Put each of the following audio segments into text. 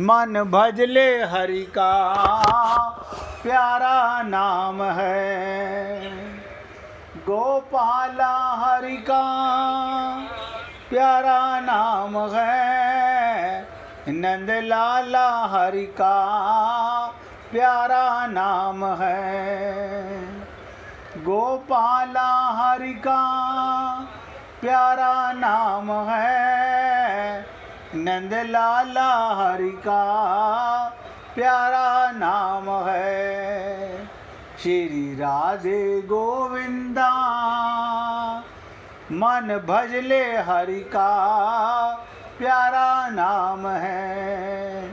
मन भजले हरि का प्यारा नाम है। गोपाला हरि का प्यारा नाम है। नंद लाला हरि का प्यारा नाम है। गोपाला हरि का प्यारा नाम है। नंद लाला हरि का प्यारा नाम है। श्री राधे गोविंदा मन भजले हरि का प्यारा नाम है।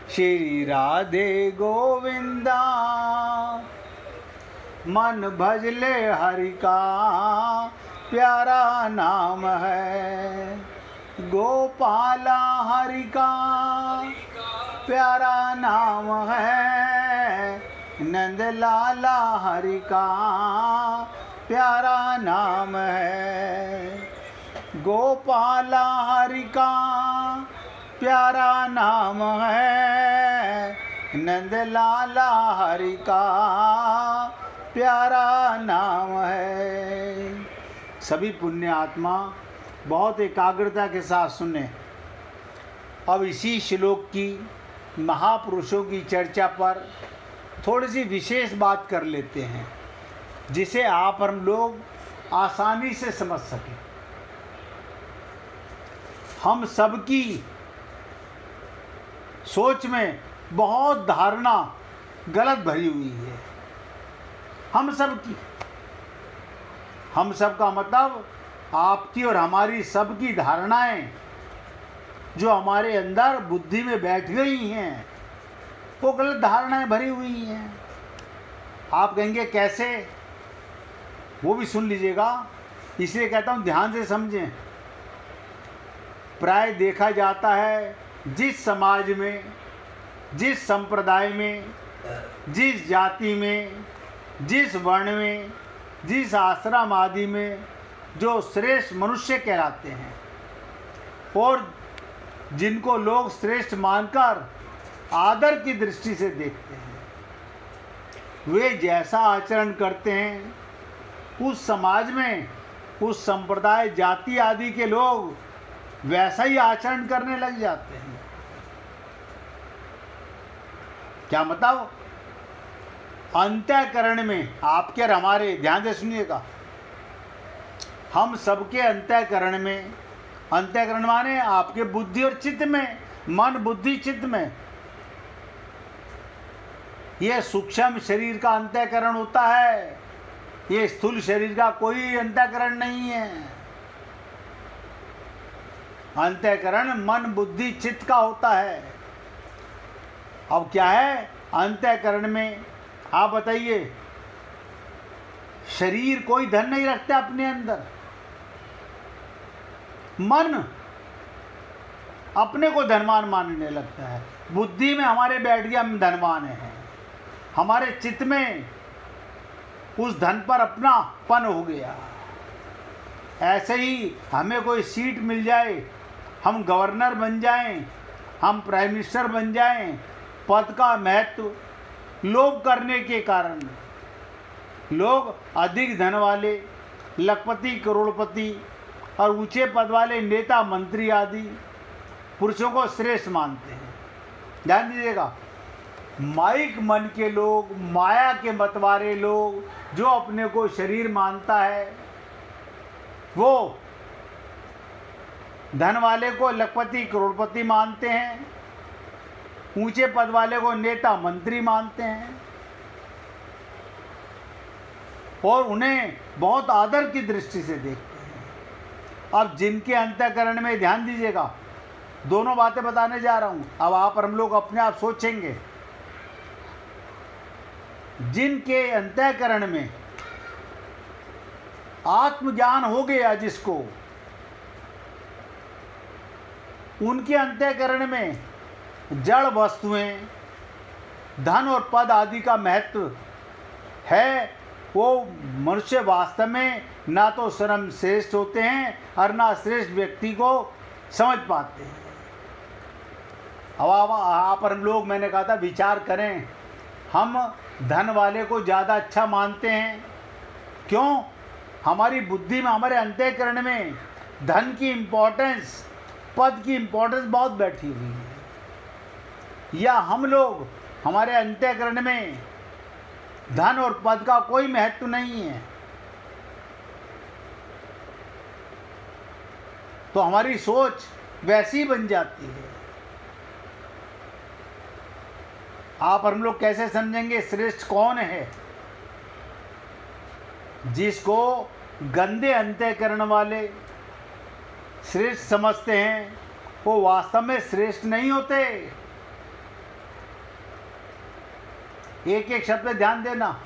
श्री राधे गोविंदा मन भजले हरि का प्यारा नाम है। गोपाला हरि का प्यारा नाम है। नंद लाला हरि का प्यारा नाम है। गोपाला हरि का प्यारा नाम है। नंद लाला हरि का प्यारा नाम है। सभी पुण्य आत्मा बहुत एकाग्रता के साथ सुने। अब इसी श्लोक की महापुरुषों की चर्चा पर थोड़ी सी विशेष बात कर लेते हैं, जिसे आप और हम लोग आसानी से समझ सकें। हम सबकी सोच में बहुत धारणा गलत भरी हुई है। हम सबका मतलब आपकी और हमारी सबकी धारणाएं जो हमारे अंदर बुद्धि में बैठ गई हैं, वो गलत धारणाएं भरी हुई हैं। आप कहेंगे कैसे, वो भी सुन लीजिएगा, इसलिए कहता हूँ ध्यान से समझें। प्राय देखा जाता है जिस समाज में, जिस संप्रदाय में, जिस जाति में, जिस वर्ण में, जिस आश्रम आदि में जो श्रेष्ठ मनुष्य कहलाते हैं और जिनको लोग श्रेष्ठ मानकर आदर की दृष्टि से देखते हैं, वे जैसा आचरण करते हैं उस समाज में, उस संप्रदाय, जाति आदि के लोग वैसा ही आचरण करने लग जाते हैं। क्या मतलब? अंतःकरण में, आपके और हमारे, ध्यान से सुनिएगा, हम सबके अंतःकरण में, अंतःकरण माने आपके बुद्धि और चित्त में, मन बुद्धि चित्त में, यह सूक्ष्म शरीर का अंतःकरण होता है। ये स्थूल शरीर का कोई अंतःकरण नहीं है। अंतःकरण मन बुद्धि चित्त का होता है। अब क्या है अंतःकरण में? आप बताइए, शरीर कोई धन नहीं रखता अपने अंदर। मन अपने को धनवान मानने लगता है। बुद्धि में हमारे बैठ गया हम धनवान हैं। हमारे चित्त में उस धन पर अपनापन हो गया। ऐसे ही हमें कोई सीट मिल जाए, हम गवर्नर बन जाएं, हम प्राइम मिनिस्टर बन जाएं, पद का महत्व लोभ करने के कारण लोग अधिक धन वाले, लखपति, करोड़पति और ऊंचे पद वाले नेता, मंत्री आदि पुरुषों को श्रेष्ठ मानते हैं। ध्यान दीजिएगा, माइक मन के लोग, माया के मतवारे लोग, जो अपने को शरीर मानता है, वो धन वाले को लखपति, करोड़पति मानते हैं, ऊंचे पद वाले को नेता, मंत्री मानते हैं और उन्हें बहुत आदर की दृष्टि से देखते हैं। अब जिनके अंतःकरण में, ध्यान दीजिएगा, दोनों बातें बताने जा रहा हूं। अब आप और हम लोग अपने आप सोचेंगे, जिनके अंतःकरण में आत्मज्ञान हो गया जिसको, उनके अंतःकरण में जड़ वस्तुएं, धन और पद आदि का महत्व है। वो मनुष्य वास्तव में ना तो स्वयं श्रेष्ठ होते हैं और ना श्रेष्ठ व्यक्ति को समझ पाते हैं। अब आप और हम लोग, मैंने कहा था विचार करें, हम धन वाले को ज़्यादा अच्छा मानते हैं। क्यों? हमारी बुद्धि में, हमारे अंतःकरण में धन की इम्पोर्टेंस, पद की इम्पोर्टेंस बहुत बैठी हुई है। या हम लोग, हमारे अंतःकरण में धन और पद का कोई महत्व नहीं है, तो हमारी सोच वैसी ही बन जाती है। आप और हम लोग कैसे समझेंगे श्रेष्ठ कौन है? जिसको गंदे अंतःकरण वाले श्रेष्ठ समझते हैं, वो वास्तव में श्रेष्ठ नहीं होते। एक एक शब्द पे ध्यान देना।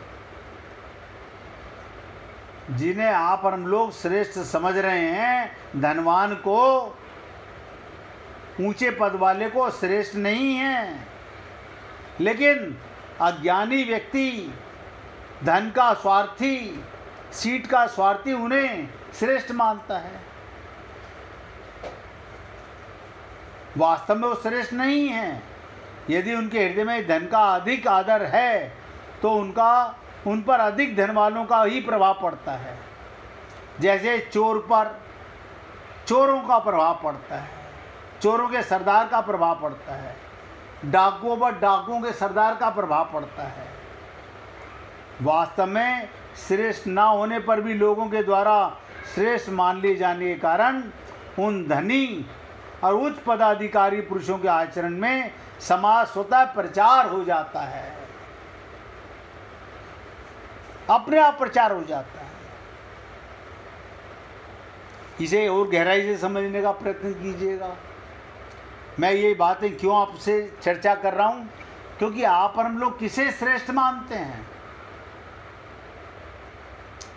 जिन्हें आप और हम लोग श्रेष्ठ समझ रहे हैं, धनवान को, ऊंचे पद वाले को श्रेष्ठ नहीं है, लेकिन अज्ञानी व्यक्ति, धन का स्वार्थी, सीट का स्वार्थी उन्हें श्रेष्ठ मानता है। वास्तव में वो श्रेष्ठ नहीं है। यदि उनके हृदय में धन का अधिक आदर है तो उन पर अधिक धन वालों का ही प्रभाव पड़ता है। जैसे चोर पर चोरों का प्रभाव पड़ता है, चोरों के सरदार का प्रभाव पड़ता है, डाकुओं पर डाकुओं के सरदार का प्रभाव पड़ता है। वास्तव में श्रेष्ठ ना होने पर भी लोगों के द्वारा श्रेष्ठ मान लिए जाने के कारण उन धनी और उच्च पदाधिकारी पुरुषों के आचरण में समाज स्वतः प्रचार हो जाता है, अपने आप प्रचार हो जाता है। इसे और गहराई से समझने का प्रयत्न कीजिएगा। मैं ये बातें क्यों आपसे चर्चा कर रहा हूँ? क्योंकि आप और हम लोग किसे श्रेष्ठ मानते हैं।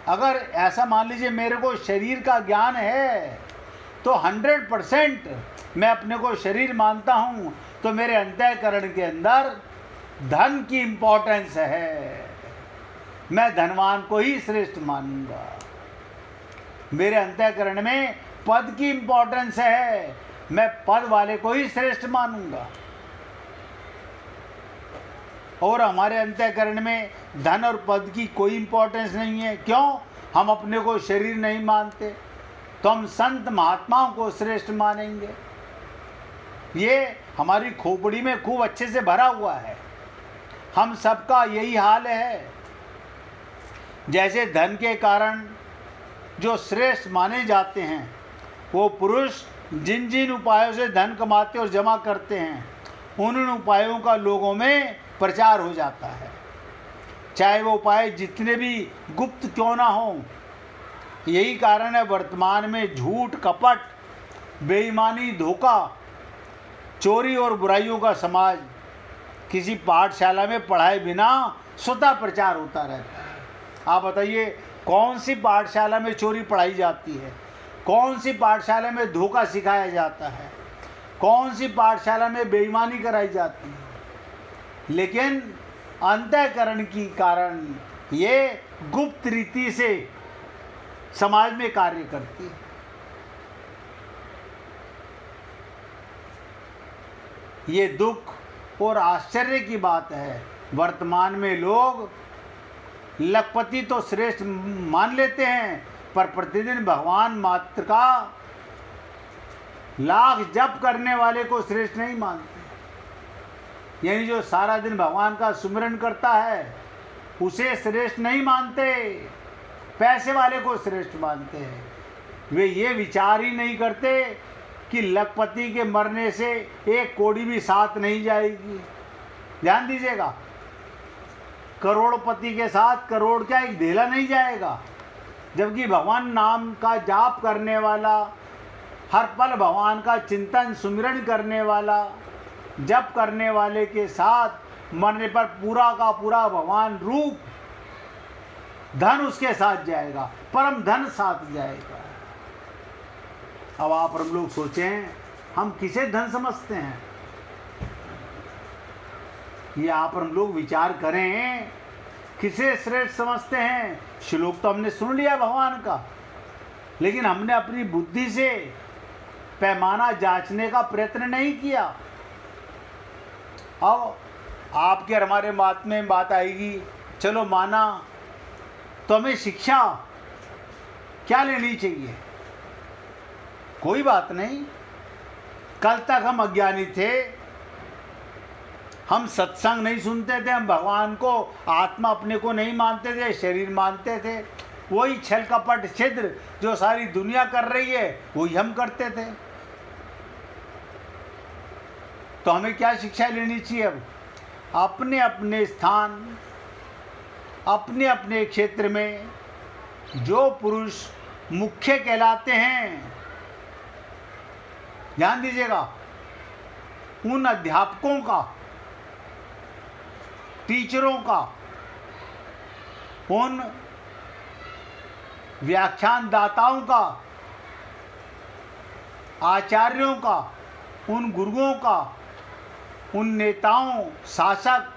अगर ऐसा मान लीजिए मेरे को शरीर का ज्ञान है तो 100% मैं अपने को शरीर मानता हूँ, तो मेरे अंतःकरण के अंदर धन की इम्पोर्टेंस है, मैं धनवान को ही श्रेष्ठ मानूंगा। मेरे अंतःकरण में पद की इम्पोर्टेंस है, मैं पद वाले को ही श्रेष्ठ मानूंगा। और हमारे अंतःकरण में धन और पद की कोई इम्पोर्टेंस नहीं है। क्यों? हम अपने को शरीर नहीं मानते, तो हम संत महात्माओं को श्रेष्ठ मानेंगे। ये हमारी खोपड़ी में खूब अच्छे से भरा हुआ है। हम सबका यही हाल है। जैसे धन के कारण जो श्रेष्ठ माने जाते हैं, वो पुरुष जिन जिन उपायों से धन कमाते और जमा करते हैं, उन उपायों का लोगों में प्रचार हो जाता है। चाहे वो उपाय जितने भी गुप्त क्यों ना हो। यही कारण है वर्तमान में झूठ, कपट, बेईमानी, धोखा, चोरी और बुराइयों का समाज किसी पाठशाला में पढ़ाए बिना स्वतः प्रचार होता रहता है। आप बताइए, कौन सी पाठशाला में चोरी पढ़ाई जाती है? कौन सी पाठशाला में धोखा सिखाया जाता है? कौन सी पाठशाला में बेईमानी कराई जाती है? लेकिन अंतःकरण की कारण ये गुप्त रीति से समाज में कार्य करती है। ये दुख और आश्चर्य की बात है। वर्तमान में लोग लखपति तो श्रेष्ठ मान लेते हैं, पर प्रतिदिन भगवान मात्र का लाख जप करने वाले को श्रेष्ठ नहीं मानते। यानी जो सारा दिन भगवान का सुमिरन करता है उसे श्रेष्ठ नहीं मानते, पैसे वाले को श्रेष्ठ मानते हैं। वे ये विचार ही नहीं करते कि लखपति के मरने से एक कौड़ी भी साथ नहीं जाएगी। ध्यान दीजिएगा, करोड़पति के साथ करोड़ क्या एक ढेला नहीं जाएगा। जबकि भगवान नाम का जाप करने वाला, हर पल भगवान का चिंतन सुमिरन करने वाला, जप करने वाले के साथ मरने पर पूरा का पूरा भगवान रूप धन उसके साथ जाएगा, परम धन साथ जाएगा। अब आप और हम लोग सोचें, हम किसे धन समझते हैं? ये आप और हम लोग विचार करें, किसे श्रेष्ठ समझते हैं? श्लोक तो हमने सुन लिया भगवान का, लेकिन हमने अपनी बुद्धि से पैमाना जांचने का प्रयत्न नहीं किया। अब आपके और हमारे बात में बात आएगी, चलो माना, तो हमें शिक्षा क्या लेनी चाहिए? कोई बात नहीं, कल तक हम अज्ञानी थे, हम सत्संग नहीं सुनते थे, हम भगवान को, आत्मा अपने को नहीं मानते थे, शरीर मानते थे। वही छल कपट छिद्र जो सारी दुनिया कर रही है वही हम करते थे। तो हमें क्या शिक्षा लेनी चाहिए? अब अपने अपने स्थान, अपने अपने क्षेत्र में जो पुरुष मुख्य कहलाते हैं, ध्यान दीजिएगा, उन अध्यापकों का, टीचरों का, उन व्याख्यान दाताओं का, आचार्यों का, उन गुरुओं का, उन नेताओं, शासक,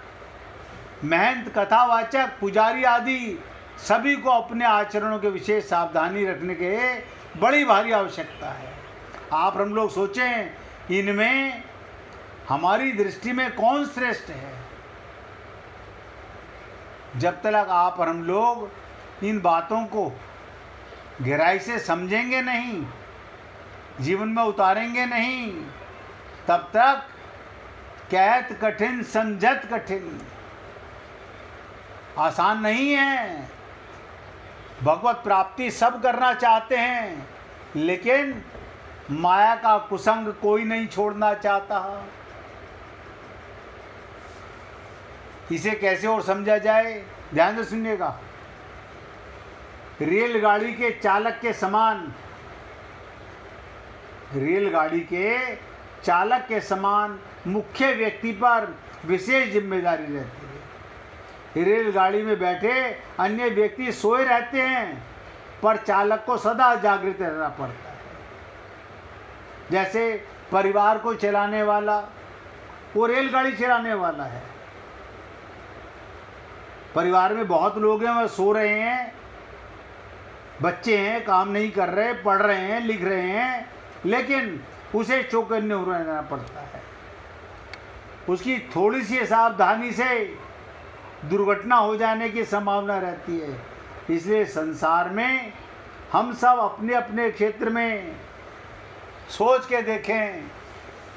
महंत, कथावाचक, पुजारी आदि सभी को अपने आचरणों के विशेष सावधानी रखने के बड़ी भारी आवश्यकता है। आप हम लोग सोचें, इनमें हमारी दृष्टि में कौन श्रेष्ठ है? जब तक आप और हम लोग इन बातों को गहराई से समझेंगे नहीं, जीवन में उतारेंगे नहीं, तब तक कहत कठिन समझत कठिन। आसान नहीं है। भगवत प्राप्ति सब करना चाहते हैं, लेकिन माया का कुसंग कोई नहीं छोड़ना चाहता। इसे कैसे और समझा जाए, ध्यान से सुनिएगा। रेलगाड़ी के चालक के समान, रेलगाड़ी के चालक के समान मुख्य व्यक्ति पर विशेष जिम्मेदारी रहती है। रेलगाड़ी में बैठे अन्य व्यक्ति सोए रहते हैं, पर चालक को सदा जागृत रहना पड़ता है। जैसे परिवार को चलाने वाला, वो रेलगाड़ी चलाने वाला है। परिवार में बहुत लोग हैं, वह सो रहे हैं, बच्चे हैं, काम नहीं कर रहे, पढ़ रहे हैं, लिख रहे हैं, लेकिन उसे चौकन्ने रहना पड़ता है। उसकी थोड़ी सी सावधानी से दुर्घटना हो जाने की संभावना रहती है। इसलिए संसार में हम सब अपने अपने क्षेत्र में सोच के देखें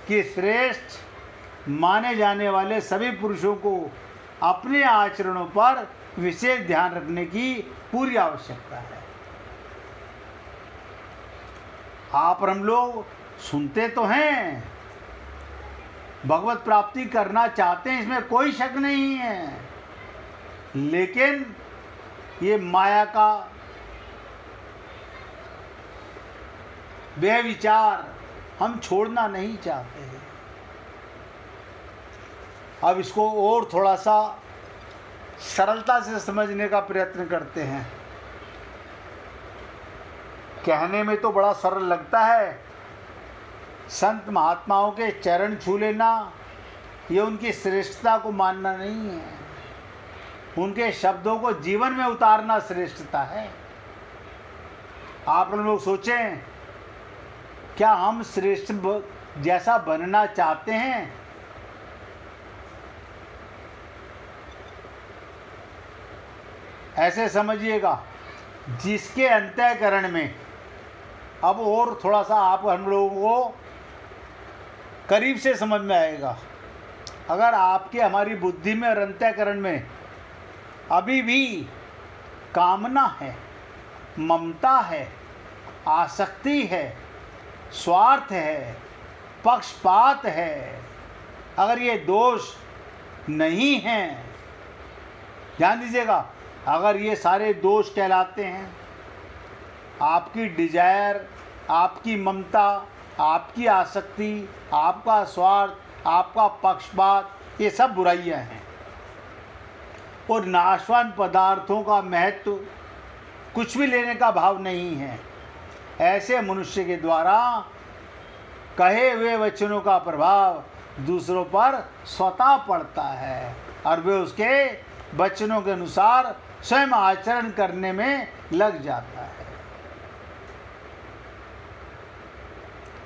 कि श्रेष्ठ माने जाने वाले सभी पुरुषों को अपने आचरणों पर विशेष ध्यान रखने की पूरी आवश्यकता है। आप और हम लोग सुनते तो हैं, भगवत प्राप्ति करना चाहते हैं, इसमें कोई शक नहीं है, लेकिन ये माया का वे विचार हम छोड़ना नहीं चाहते हैं। अब इसको और थोड़ा सा सरलता से समझने का प्रयत्न करते हैं। कहने में तो बड़ा सरल लगता है, संत महात्माओं के चरण छू लेना ये उनकी श्रेष्ठता को मानना नहीं है, उनके शब्दों को जीवन में उतारना श्रेष्ठता है। आप लोग सोचें, क्या हम श्रेष्ठ जैसा बनना चाहते हैं? ऐसे समझिएगा, जिसके अंतःकरण में, अब और थोड़ा सा आप हम लोगों को करीब से समझ में आएगा। अगर आपके हमारी बुद्धि में और अंतःकरण में अभी भी कामना है, ममता है, आसक्ति है, स्वार्थ है, पक्षपात है, अगर ये दोष नहीं हैं, ध्यान दीजिएगा, अगर ये सारे दोष कहलाते हैं, आपकी डिजायर, आपकी ममता, आपकी आसक्ति, आपका स्वार्थ, आपका पक्षपात, ये सब बुराइयां हैं। और नाशवान पदार्थों का महत्व कुछ भी लेने का भाव नहीं है। ऐसे मनुष्य के द्वारा कहे हुए वचनों का प्रभाव दूसरों पर स्वतः पड़ता है और वे उसके वचनों के अनुसार स्वयं आचरण करने में लग जाता है।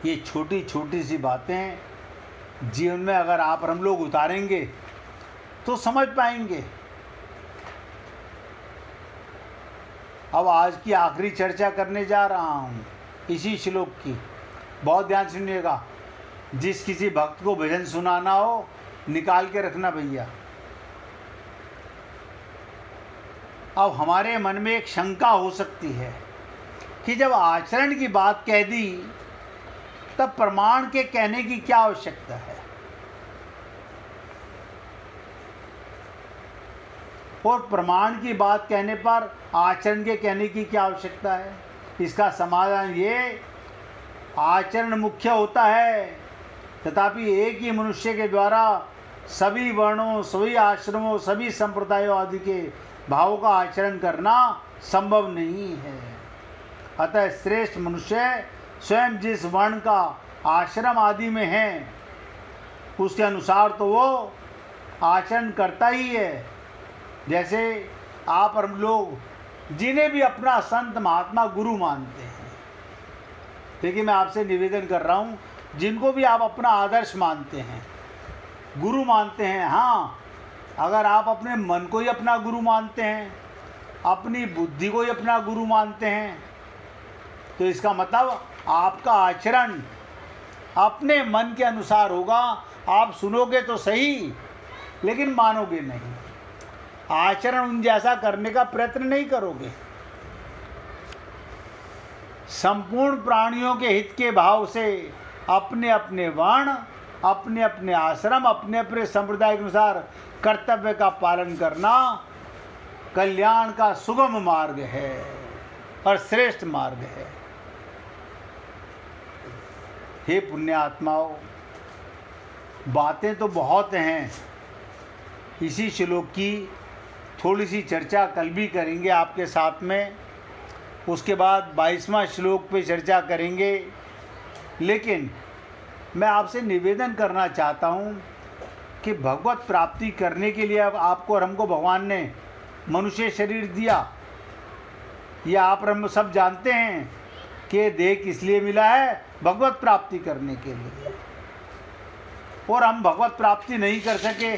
ये छोटी छोटी सी बातें जीवन में अगर आप और हम लोग उतारेंगे तो समझ पाएंगे। अब आज की आखिरी चर्चा करने जा रहा हूँ इसी श्लोक की, बहुत ध्यान सुनिएगा। जिस किसी भक्त को भजन सुनाना हो निकाल के रखना भैया। अब हमारे मन में एक शंका हो सकती है कि जब आचरण की बात कह दी तब प्रमाण के कहने की क्या आवश्यकता है, और प्रमाण की बात कहने पर आचरण के कहने की क्या आवश्यकता है। इसका समाधान ये, आचरण मुख्य होता है, तथापि एक ही मनुष्य के द्वारा सभी वर्णों, सभी आश्रमों, सभी संप्रदायों आदि के भावों का आचरण करना संभव नहीं है। अतः श्रेष्ठ मनुष्य स्वयं जिस वर्ण का आश्रम आदि में है उसके अनुसार तो वो आचरण करता ही है। जैसे आप और हम लोग जिन्हें भी अपना संत महात्मा गुरु मानते हैं, देखिए मैं आपसे निवेदन कर रहा हूँ, जिनको भी आप अपना आदर्श मानते हैं, गुरु मानते हैं, हाँ, अगर आप अपने मन को ही अपना गुरु मानते हैं, अपनी बुद्धि को ही अपना गुरु मानते हैं, तो इसका मतलब आपका आचरण अपने मन के अनुसार होगा। आप सुनोगे तो सही लेकिन मानोगे नहीं, आचरण उन जैसा करने का प्रयत्न नहीं करोगे। संपूर्ण प्राणियों के हित के भाव से अपने अपने वर्ण, अपने अपने आश्रम, अपने अपने संप्रदाय के अनुसार कर्तव्य का पालन करना कल्याण का सुगम मार्ग है और श्रेष्ठ मार्ग है। हे पुण्यात्माओं, बातें तो बहुत हैं, इसी श्लोक की थोड़ी सी चर्चा कल भी करेंगे आपके साथ में, उसके बाद 22वां श्लोक पे चर्चा करेंगे। लेकिन मैं आपसे निवेदन करना चाहता हूँ कि भगवत प्राप्ति करने के लिए अब आपको और हमको भगवान ने मनुष्य शरीर दिया। यह आप और हम सब जानते हैं कि देह किस लिए मिला है, भगवत प्राप्ति करने के लिए। और हम भगवत प्राप्ति नहीं कर सके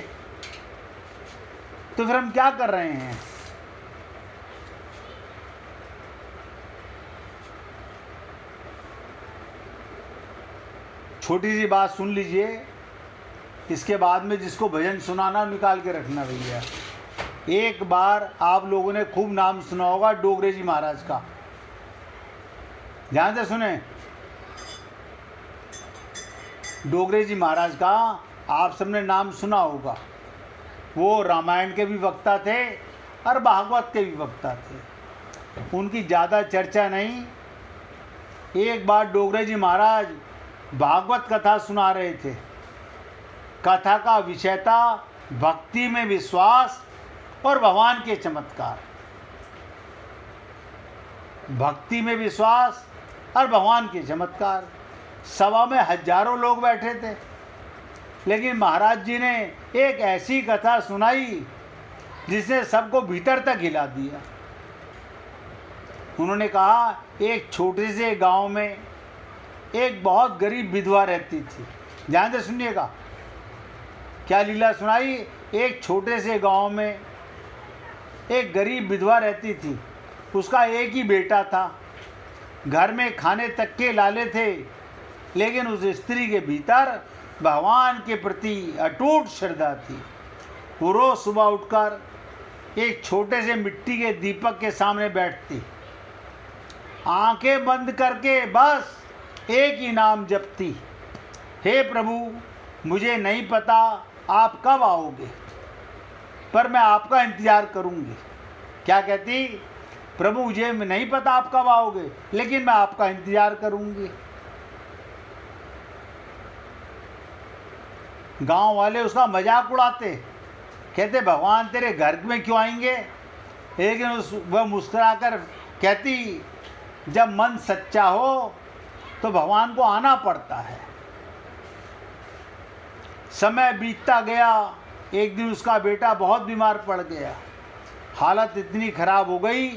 तो फिर हम क्या कर रहे हैं। छोटी सी बात सुन लीजिए, इसके बाद में जिसको भजन सुनाना निकाल के रखना भैया। एक बार आप लोगों ने खूब नाम सुना होगा डोगरे जी महाराज का, ध्यान से सुने। डोगरे जी महाराज का आप सबने नाम सुना होगा। वो रामायण के भी वक्ता थे और भागवत के भी वक्ता थे, उनकी ज़्यादा चर्चा नहीं। एक बार डोगरे जी महाराज भागवत कथा सुना रहे थे। कथा का विषय था भक्ति में विश्वास और भगवान के चमत्कार। भक्ति में विश्वास और भगवान के चमत्कार। सभा में हजारों लोग बैठे थे, लेकिन महाराज जी ने एक ऐसी कथा सुनाई जिसने सबको भीतर तक हिला दिया। उन्होंने कहा, एक छोटे से गांव में एक बहुत गरीब विधवा रहती थी। ध्यान से सुनिएगा, क्या लीला सुनाई। एक छोटे से गांव में एक गरीब विधवा रहती थी। उसका एक ही बेटा था। घर में खाने तक के लाले थे, लेकिन उस स्त्री के भीतर भगवान के प्रति अटूट श्रद्धा थी। वो रोज सुबह उठकर एक छोटे से मिट्टी के दीपक के सामने बैठती, आंखें बंद करके बस एक ही नाम जपती, हे प्रभु, मुझे नहीं पता आप कब आओगे, पर मैं आपका इंतज़ार करूंगी। क्या कहती, प्रभु मुझे नहीं पता आप कब आओगे, लेकिन मैं आपका इंतज़ार करूंगी। गांव वाले उसका मजाक उड़ाते, कहते भगवान तेरे घर में क्यों आएंगे। लेकिन वह मुस्कुराकर कहती, जब मन सच्चा हो तो भगवान को आना पड़ता है। समय बीतता गया। एक दिन उसका बेटा बहुत बीमार पड़ गया। हालत इतनी खराब हो गई,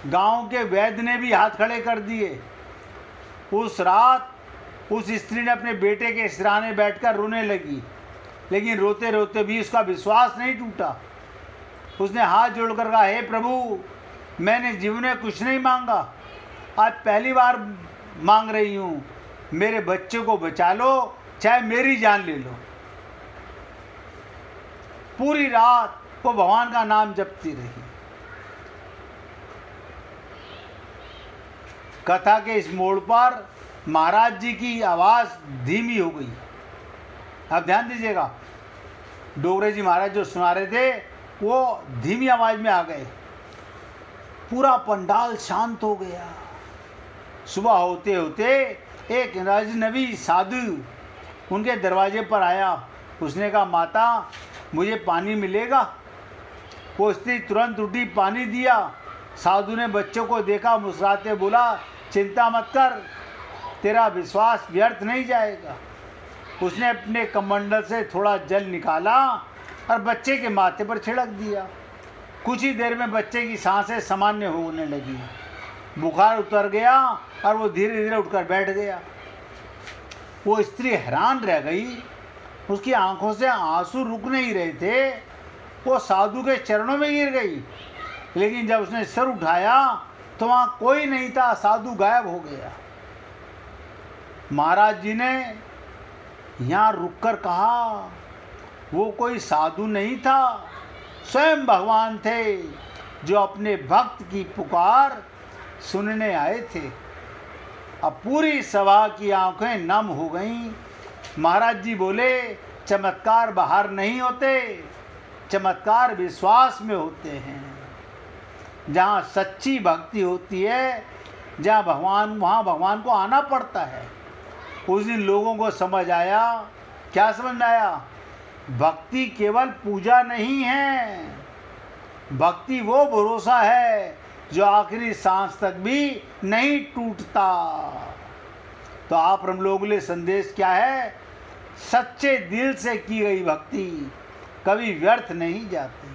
गांव के वैद्य ने भी हाथ खड़े कर दिए। उस रात उस स्त्री ने अपने बेटे के सिरहाने बैठकर रोने लगी, लेकिन रोते रोते भी उसका विश्वास नहीं टूटा। उसने हाथ जोड़कर कहा, हे प्रभु, मैंने जीवन में कुछ नहीं मांगा, आज पहली बार मांग रही हूँ, मेरे बच्चे को बचा लो, चाहे मेरी जान ले लो। पूरी रात वो भगवान का नाम जपती रही। कथा के इस मोड़ पर महाराज जी की आवाज़ धीमी हो गई। अब ध्यान दीजिएगा, डोगरे जी महाराज जो सुना रहे थे वो धीमी आवाज़ में आ गए। पूरा पंडाल शांत हो गया। सुबह होते होते एक अजनबी साधु उनके दरवाजे पर आया। उसने कहा, माता, मुझे पानी मिलेगा? वो स्त्री तुरंत उठी, पानी दिया। साधु ने बच्चों को देखा, मुस्कुराते बोला, चिंता मत कर, तेरा विश्वास व्यर्थ नहीं जाएगा। उसने अपने कमंडल से थोड़ा जल निकाला और बच्चे के माथे पर छिड़क दिया। कुछ ही देर में बच्चे की सांसें सामान्य होने लगी, बुखार उतर गया और वो धीरे धीरे उठकर बैठ गया। वो स्त्री हैरान रह गई, उसकी आंखों से आंसू रुक नहीं रहे थे। वो साधु के चरणों में गिर गई, लेकिन जब उसने सर उठाया तो वहाँ कोई नहीं था, साधु गायब हो गया। महाराज जी ने यहाँ रुककर कहा, वो कोई साधु नहीं था, स्वयं भगवान थे जो अपने भक्त की पुकार सुनने आए थे। अब पूरी सभा की आंखें नम हो गईं। महाराज जी बोले, चमत्कार बाहर नहीं होते, चमत्कार विश्वास में होते हैं। जहाँ सच्ची भक्ति होती है, जहाँ वहाँ भगवान को आना पड़ता है। उस दिन लोगों को समझ आया। क्या समझ आया? भक्ति केवल पूजा नहीं है, भक्ति वो भरोसा है जो आखिरी सांस तक भी नहीं टूटता। तो आप हम लोगों के लिए संदेश क्या है? सच्चे दिल से की गई भक्ति कभी व्यर्थ नहीं जाती।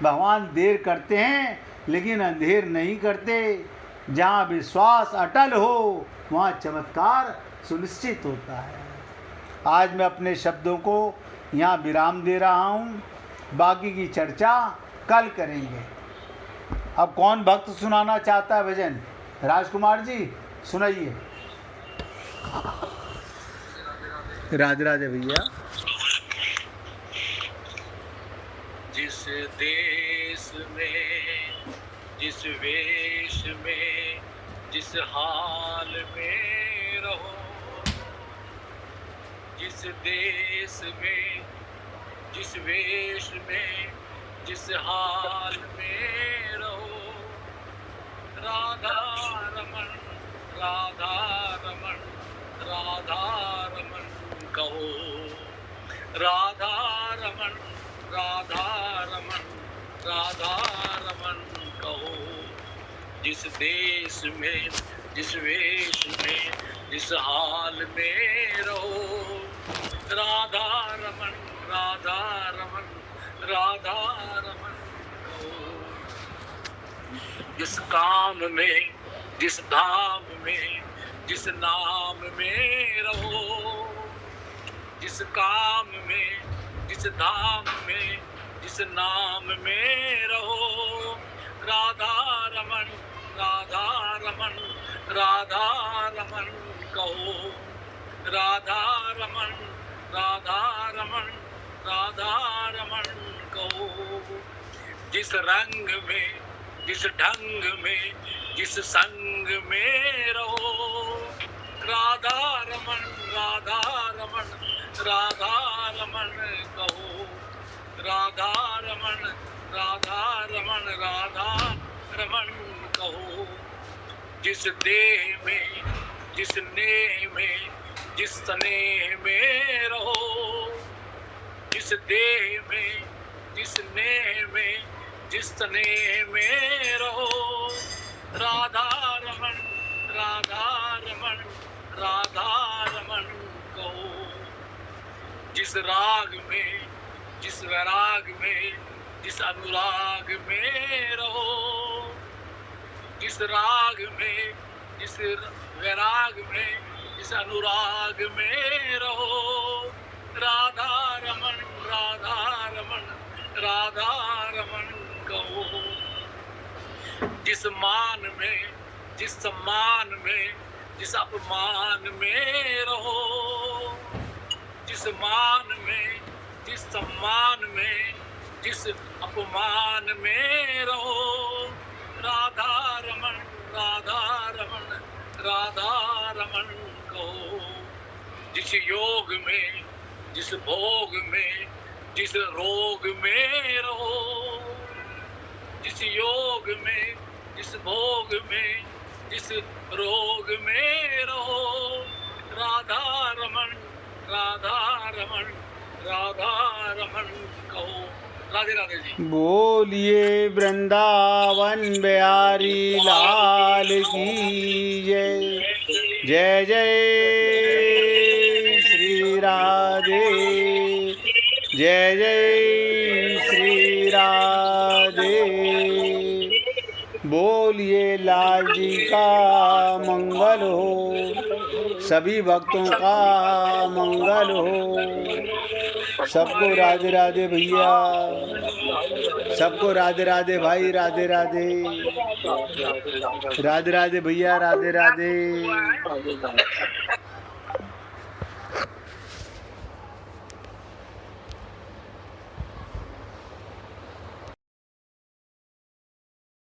भगवान देर करते हैं लेकिन अंधेर नहीं करते। जहाँ विश्वास अटल हो वहाँ चमत्कार सुनिश्चित होता है। आज मैं अपने शब्दों को यहाँ विराम दे रहा हूँ, बाकी की चर्चा कल करेंगे। अब कौन भक्त सुनाना चाहता है भजन? राजकुमार जी सुनाइए। राधे राधे भैया। जिस देश में, जिस वेश में, जिस हाल में रहो, जिस देश में, जिस वेश में, जिस हाल में रहो, राधा रमन, राधा रमन, राधा रमन कहो, राधा रमन, राधा रमन, राधा रमन कहो। जिस देश में, जिस वेश में, जिस हाल में रहो, राधा रमन, राधा रमन, राधा रमन कहो। जिस काम में, जिस धाम में, जिस नाम में रहो, जिस काम में, जिस धाम में, जिस नाम में रहो, राधा रमन, राधा रमन, राधा रमन कहो, राधा रमन, राधा रमन, राधा रमन कहो। जिस रंग में, जिस ढंग में, जिस संग में रहो, राधा रमन, राधा रमन, राधा रमन कहो, राधा रमन, राधा रमन, राधा रमन कहो। जिस देह में, जिस नेह में, जिस स्नेह में रहो, जिस देह में, जिस नेह में, जिस स्नेह में रहो, राधा रमन, राधा रमन, राधा रमन कहो। जिस राग में, जिस वैराग में, जिस अनुराग में रहो, जिस राग में, जिस वैराग में, जिस अनुराग में रहो। राधा रमन राधा रमन राधा रमन कहो। जिस मान में जिस सम्मान में जिस अपमान में रहो। जिस मान में जिस सम्मान में जिस अपमान में रहो। राधा रमन राधा रमन राधा रमन कहो। जिस योग में जिस भोग में जिस रोग में रहो। जिस योग में जिस भोग में जिस रोग में रहो। राधा रमन राधा रमन राधा रमन कहो। राधे राधे जी। बोलिए वृंदावन बिहारी लाल की जय। जय जय श्री राधे। जय जय श्री राधे। बोलिए लाल जी का मंगल हो। सभी भक्तों का मंगल हो। सबको राधे राधे भैया। सबको राधे राधे भाई। राधे राधे। राधे राधे भैया। राधे राधे।